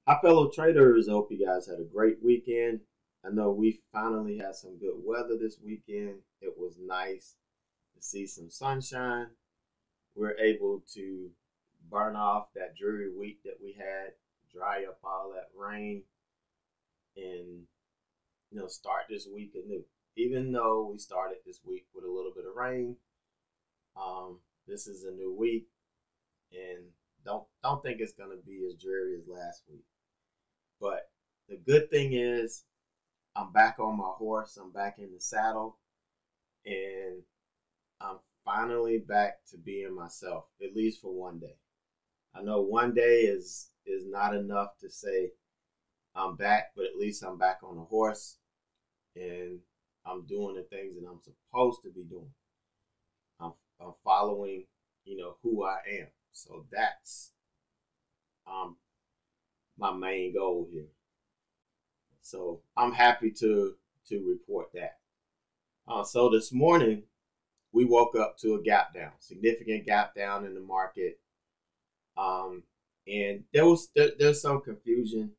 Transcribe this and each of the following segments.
Hi, fellow traders. I hope you guys had a great weekend. I know we finally had some good weather this weekend. It was nice to see some sunshine. We're able to burn off that dreary week that we had, dry up all that rain, and start this week anew. Even though we started this week with a little bit of rain, this is a new week, and don't think it's gonna be as dreary as last week. But the good thing is I'm back on my horse. I'm back in the saddle, and I'm finally back to being myself, at least for one day. I know one day is not enough to say I'm back, but at least I'm back on the horse and I'm doing the things that I'm supposed to be doing. I'm following, who I am. So that's um, my main goal here. So I'm happy to report that. So this morning we woke up to a gap down, significant gap down in the market, and there's some confusion,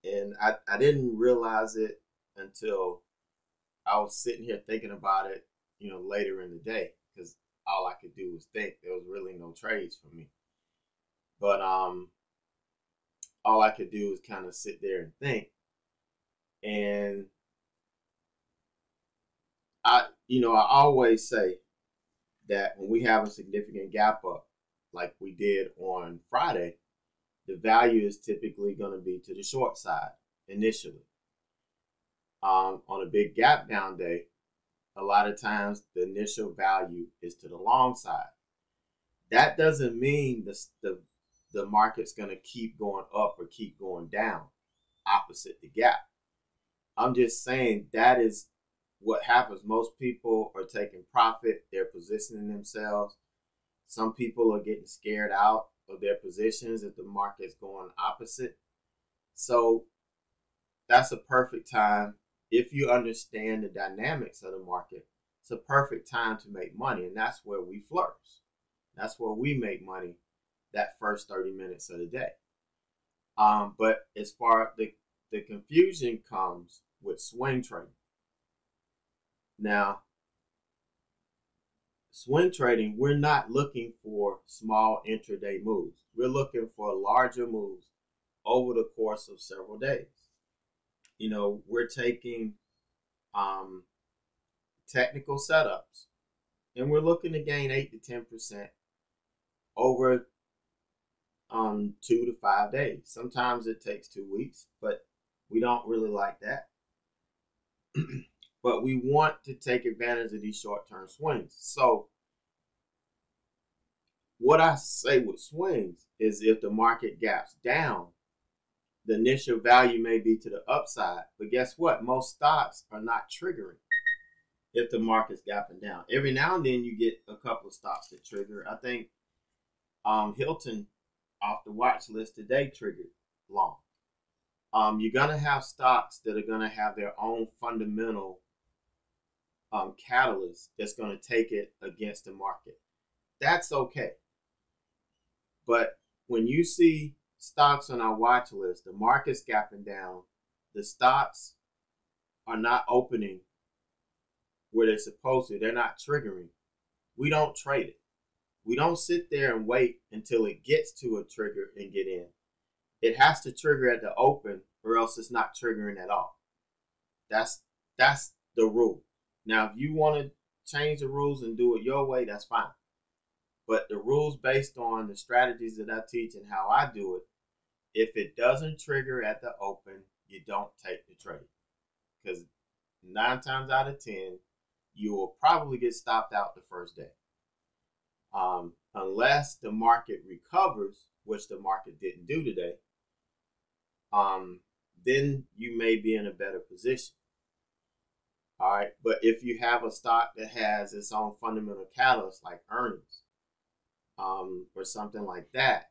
and I didn't realize it until I was sitting here thinking about it, later in the day, because all I could do was think. There was really no trades for me, but all I could do was kind of sit there and think, and I always say that when we have a significant gap up, like we did on Friday, the value is typically going to be to the short side initially. On a big gap down day, a lot of times the initial value is to the long side. That doesn't mean the market's going to keep going up or keep going down opposite the gap. I'm just saying that is what happens. Most people are taking profit. They're positioning themselves. Some people are getting scared out of their positions if the market's going opposite. So that's a perfect time. If you understand the dynamics of the market, it's a perfect time to make money. And that's where we flourish. That's where we make money that first 30 minutes of the day. But as far as the confusion comes with swing trading. Now, swing trading, we're not looking for small intraday moves. We're looking for larger moves over the course of several days. We're taking technical setups, and we're looking to gain 8 to 10% over 2 to 5 days. Sometimes it takes 2 weeks, but we don't really like that. But we want to take advantage of these short-term swings. So what I say with swings is if the market gaps down, the initial value may be to the upside. But guess what? Most stocks are not triggering if the market's gapping down. Every now and then you get a couple of stocks that trigger. I think Hilton off the watch list today triggered long. You're going to have stocks that are going to have their own fundamental catalyst that's going to take it against the market. That's okay. But when you see stocks on our watch list, the market's gapping down, the stocks are not opening where they're supposed to, they're not triggering, we don't trade it. We don't sit there and wait until it gets to a trigger and get in. It has to trigger at the open or else it's not triggering at all. That's the rule. Now, if you want to change the rules and do it your way, that's fine. But the rules based on the strategies that I teach and how I do it, if it doesn't trigger at the open, you don't take the trade. Because 9 times out of 10, you will probably get stopped out the first day. Unless the market recovers, which the market didn't do today, then you may be in a better position. All right, but if you have a stock that has its own fundamental catalyst like earnings, or something like that,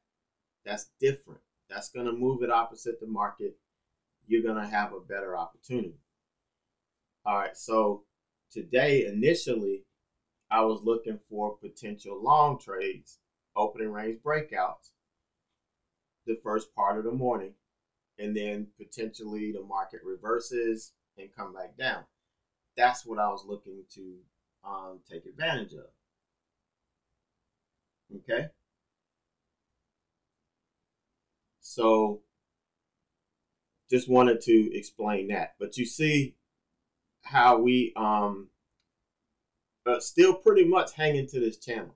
that's different. That's going to move it opposite the market. You're going to have a better opportunity. All right, so today, initially, I was looking for potential long trades, opening range breakouts, the first part of the morning. and then potentially the market reverses and come back down. That's what I was looking to take advantage of. Okay, so just wanted to explain that. But you see how we still pretty much hanging to this channel.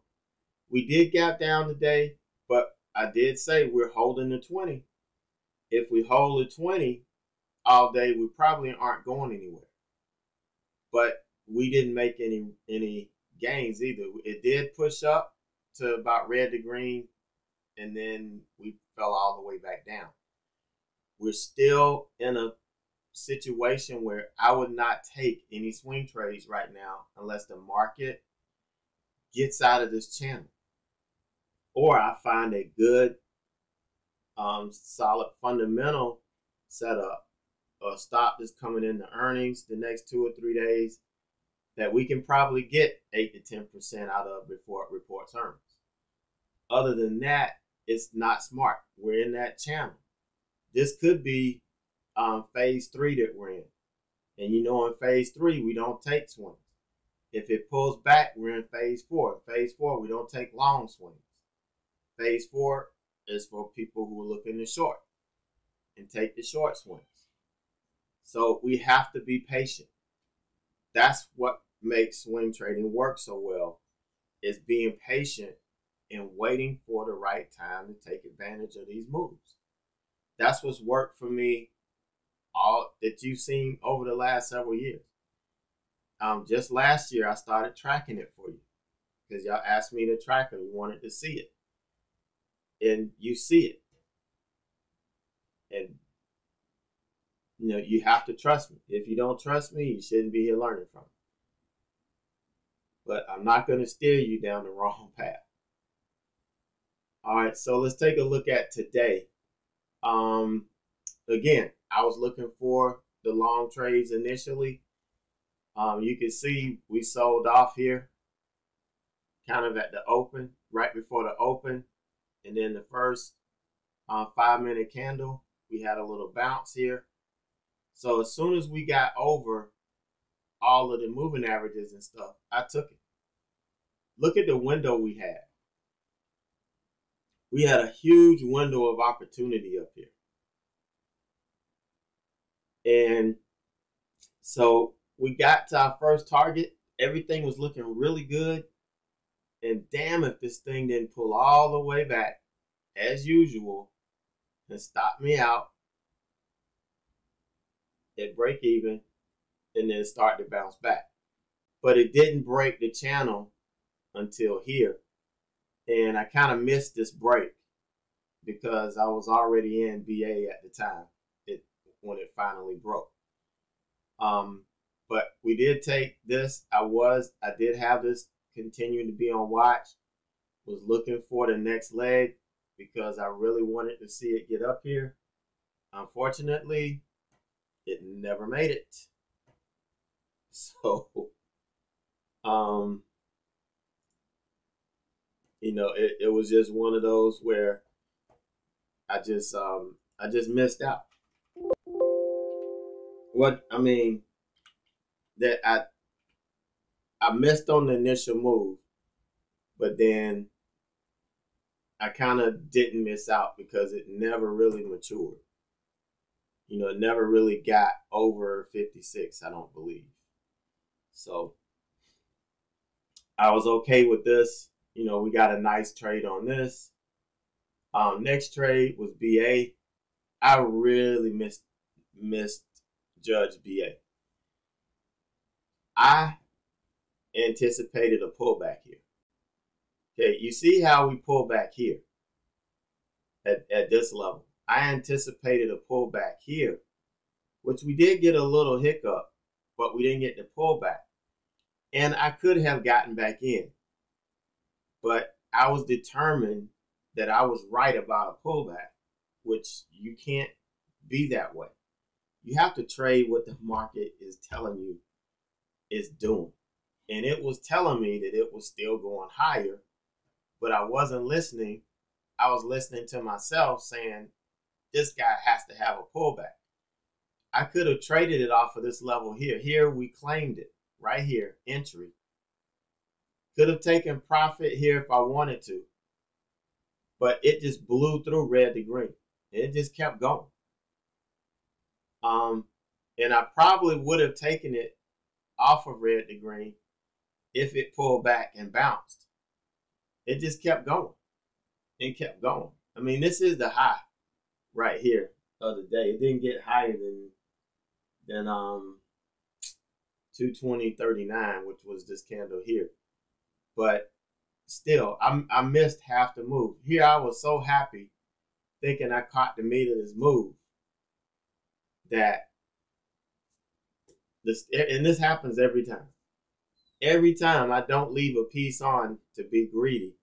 We did gap down today, but I did say we're holding the 20. If we hold the 20 all day, we probably aren't going anywhere. But we didn't make any gains either. It did push up to about red to green, and then we fell all the way back down. We're still in a situation where I would not take any swing trades right now unless the market gets out of this channel, or I find a good solid fundamental setup, a stock that's coming in the earnings the next 2 or 3 days that we can probably get 8 to 10% out of before it reports earnings. Other than that, it's not smart. We're in that channel. This could be phase 3 that we're in. And you know, in phase 3, we don't take swings. If it pulls back, we're in phase 4. Phase 4, we don't take long swings. Phase 4 is for people who are looking to short and take the short swings. So we have to be patient. That's what makes swing trading work so well, is being patient and waiting for the right time to take advantage of these moves. That's what's worked for me, all that you've seen over the last several years. Just last year, I started tracking it for you because y'all asked me to track it. We wanted to see it. And you see it. And, you know, you have to trust me. If you don't trust me, you shouldn't be here learning from me. But I'm not going to steer you down the wrong path. All right, so let's take a look at today. Again, I was looking for the long trades initially. You can see we sold off here kind of at the open, right before the open. And then the first 5-minute candle, we had a little bounce here. So as soon as we got over all of the moving averages and stuff, I took it. Look at the window we had. We had a huge window of opportunity up here. And so we got to our first target. Everything was looking really good. And damn if this thing didn't pull all the way back, as usual, and stop me out at break even, and then start to bounce back. But it didn't break the channel until here. And I kind of missed this break because I was already in BA at the time when it finally broke. But we did take this. I did have this continuing to be on watch. Was looking for the next leg because I really wanted to see it get up here. Unfortunately, it never made it. So, you know, it was just one of those where I just missed out. That I missed on the initial move, but then I kind of didn't miss out because it never really matured. You know, it never really got over 56, I don't believe. So I was okay with this. You know, we got a nice trade on this. Next trade was BA. I really misjudged BA. I anticipated a pullback here. Okay, you see how we pull back here at this level. I anticipated a pullback here, which we did get a little hiccup, but we didn't get the pullback. And I could have gotten back in, but I was determined that I was right about a pullback, which you can't be that way. You have to trade what the market is telling you it's doing. And it was telling me that it was still going higher, but I wasn't listening. I was listening to myself saying, this guy has to have a pullback. I could have traded it off of this level here. Here we claimed it right here, entry. Could have taken profit here if I wanted to, but it just blew through red to green. It just kept going. And I probably would have taken it off of red to green if it pulled back and bounced. It just kept going and kept going. I mean, this is the high right here of the day. It didn't get higher than 220.39, which was this candle here. But still, I missed half the move. Here I was so happy thinking I caught the meat of this move that this happens every time. Every time I don't leave a piece on to be greedy,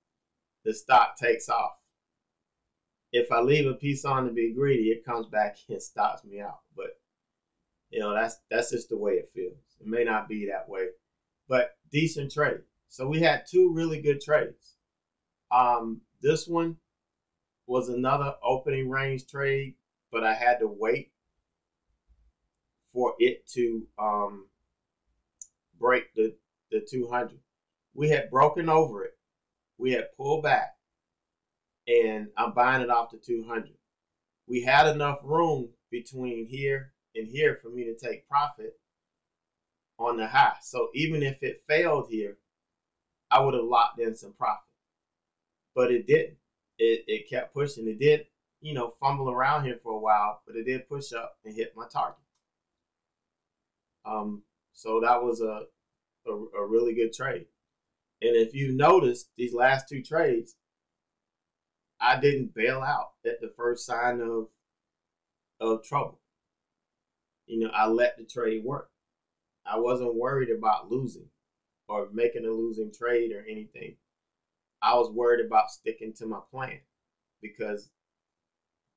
the stock takes off. If I leave a piece on to be greedy, it comes back and stops me out. But you know, that's just the way it feels. It may not be that way, but decent trade. So we had two really good trades. This one was another opening range trade, but I had to wait for it to break the 200. We had broken over it. We had pulled back, and I'm buying it off the 200. We had enough room between here and here for me to take profit on the high. So even if it failed here, I would have locked in some profit. But it didn't. It kept pushing. It did, you know, fumble around here for a while, but it did push up and hit my target. So that was a really good trade. And if you noticed these last two trades, I didn't bail out at the first sign of trouble. You know, I let the trade work. I wasn't worried about losing or making a losing trade or anything. I was worried about sticking to my plan because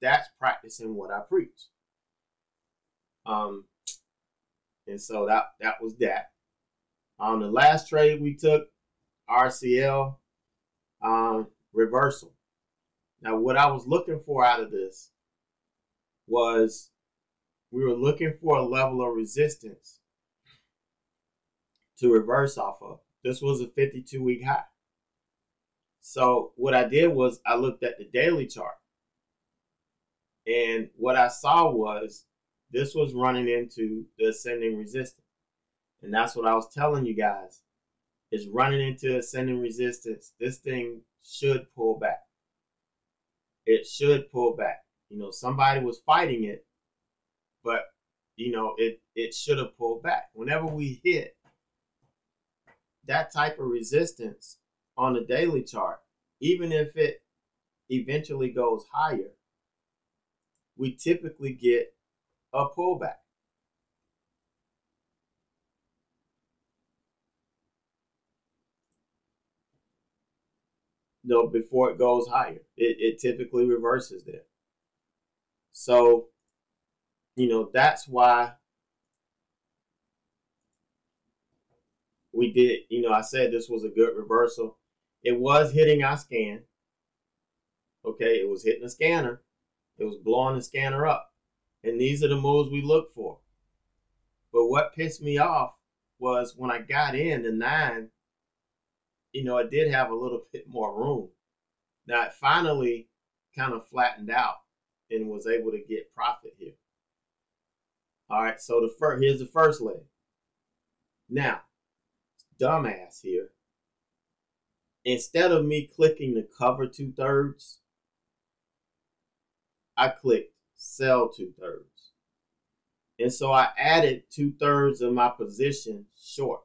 that's practicing what I preach. And so that was that. The last trade we took, RCL, reversal. Now, what I was looking for out of this was we were looking for a level of resistance to reverse off of. This was a 52-week high. So what I did was I looked at the daily chart. And what I saw was this was running into the ascending resistance. And that's what I was telling you guys. It's running into ascending resistance. This thing should pull back. It should pull back. You know, somebody was fighting it, but, you know, it should have pulled back. Whenever we hit that type of resistance on the daily chart, even if it eventually goes higher, we typically get a pullback. No, before it goes higher, it typically reverses there. So, you know, that's why we did, you know, I said this was a good reversal. It was hitting our scan. Okay, it was hitting the scanner. It was blowing the scanner up. And these are the moves we look for. But what pissed me off was when I got in the 9, you know, it did have a little bit more room. Now it finally kind of flattened out and was able to get profit here. All right, so here's the first leg. Now, dumbass here. Instead of me clicking the cover 2/3, I clicked sell 2/3. And so I added 2/3 of my position short.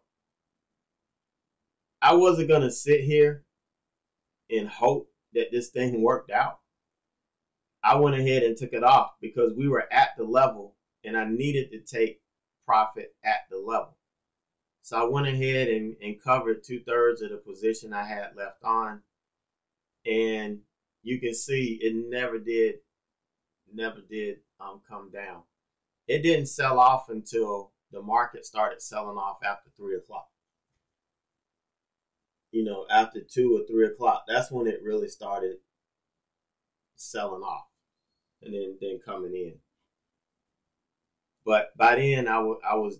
I wasn't going to sit here and hope that this thing worked out. I went ahead and took it off because we were at the level and I needed to take profit at the level. So I went ahead and covered 2/3 of the position I had left on. And you can see it never did come down. It didn't sell off until the market started selling off after 3 o'clock. You know, after 2 or 3 o'clock, that's when it really started selling off. and then coming in. But by then I was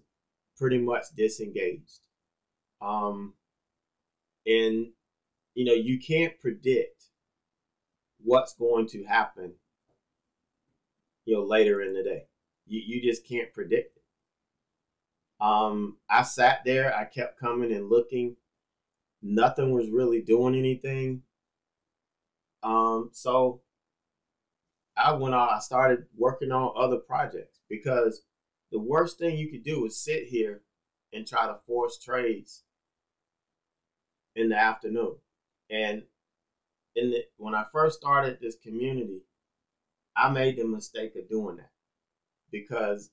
pretty much disengaged. And you can't predict what's going to happen, later in the day. You just can't predict it. I sat there, I kept coming and looking. Nothing was really doing anything. So I went out, I started working on other projects, because the worst thing you could do is sit here and try to force trades in the afternoon. And when I first started this community, I made the mistake of doing that, because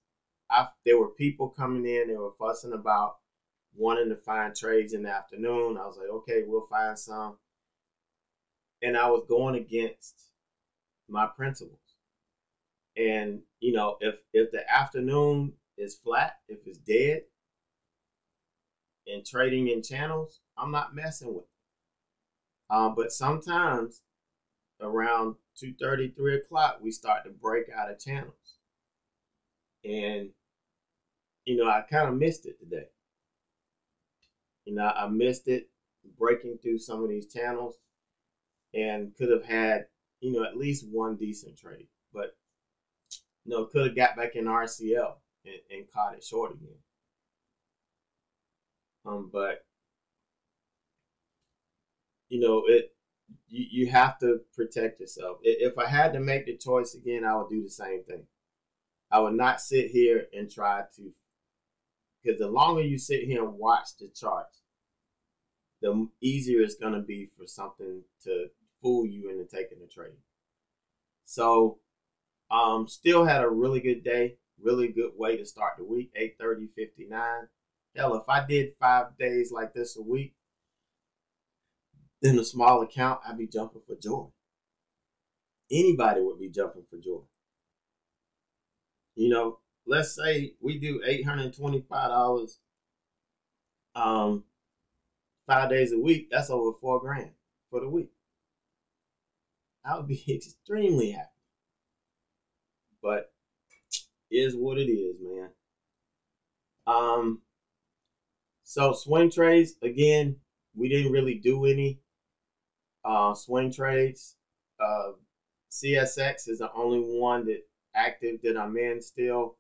there were people coming in, they were fussing about wanting to find trades in the afternoon. I was like, okay, we'll find some. And I was going against my principles. And, if the afternoon is flat, if it's dead, and trading in channels, I'm not messing with it. But sometimes around 2:30, 3 o'clock, we start to break out of channels. And, I kind of missed it today. I missed it breaking through some of these channels, and could have had, at least one decent trade. But, could have got back in RCL and caught it short again. But, you have to protect yourself. If I had to make the choice again, I would do the same thing. I would not sit here and try to, because the longer you sit here and watch the charts, the easier it's going to be for something to fool you into taking the trade. So, still had a really good day, really good way to start the week, 8:30:59. Hell, if I did 5 days like this a week, in a small account, I'd be jumping for joy. Anybody would be jumping for joy. Let's say we do $825 5 days a week. That's over $4,000 for the week. I would be extremely happy. But is what it is, man. So swing trades, again, we didn't really do any swing trades. CSX is the only one that active that I'm in still.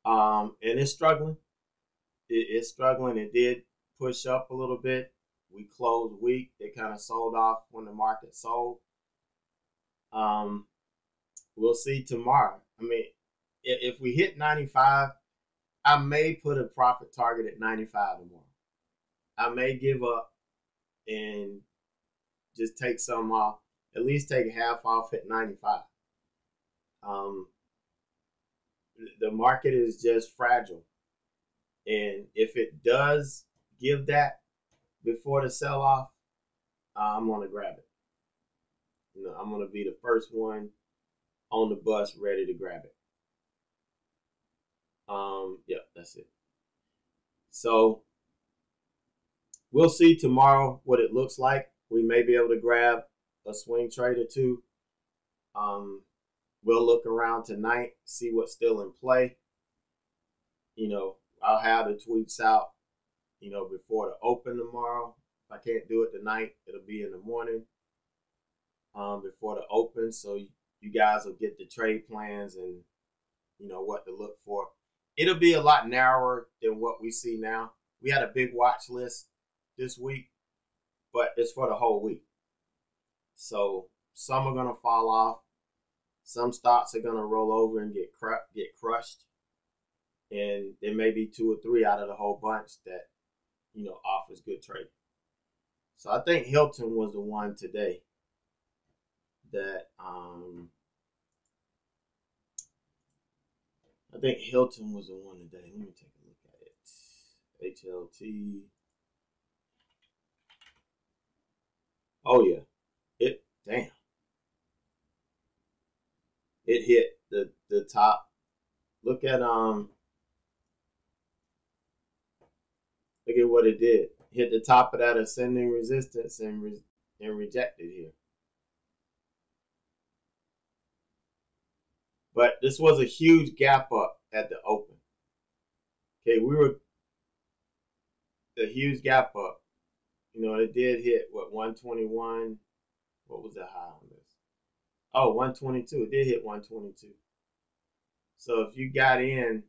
And it's struggling. It's struggling. It did push up a little bit. We closed weak. It kind of sold off when the market sold. We'll see tomorrow. I mean, if we hit 95, I may put a profit target at 95 tomorrow. I may give up and just take some off, at least take half off at 95. The market is just fragile. And if it does give that before the sell-off, I'm going to grab it. I'm going to be the first one on the bus ready to grab it. Yep, that's it. So we'll see tomorrow what it looks like. We may be able to grab a swing trade or two. We'll look around tonight, see what's still in play. I'll have the tweets out, before the open tomorrow. If I can't do it tonight, it'll be in the morning before the open. So you guys will get the trade plans and, what to look for. It'll be a lot narrower than what we see now. We had a big watch list this week, but it's for the whole week. So some are going to fall off. Some stocks are going to roll over and get crushed. And there may be 2 or 3 out of the whole bunch that, offers good trading. So I think Hilton was the one today that, Let me take a look at it. HLT. Oh yeah. Damn. It hit the top. Look at what it did. Hit the top of that ascending resistance and rejected here. But this was a huge gap up at the open. Okay, we were a huge gap up. You know, it did hit what, 121. What was the high on this? Oh, 122. It did hit 122. So if you got in,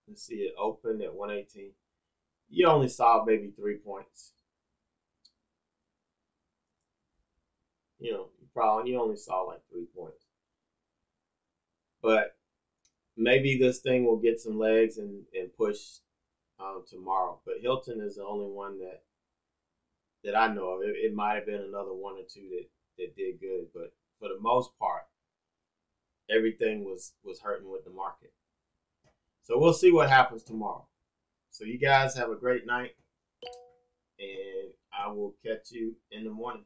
let's see, it opened at 118. You only saw maybe 3 points. You know, you only saw like 3 points. But maybe this thing will get some legs and push tomorrow. But Hilton is the only one that I know of. It might have been another one or two that did good, but for the most part, everything was hurting with the market. So we'll see what happens tomorrow. So you guys have a great night, and I will catch you in the morning.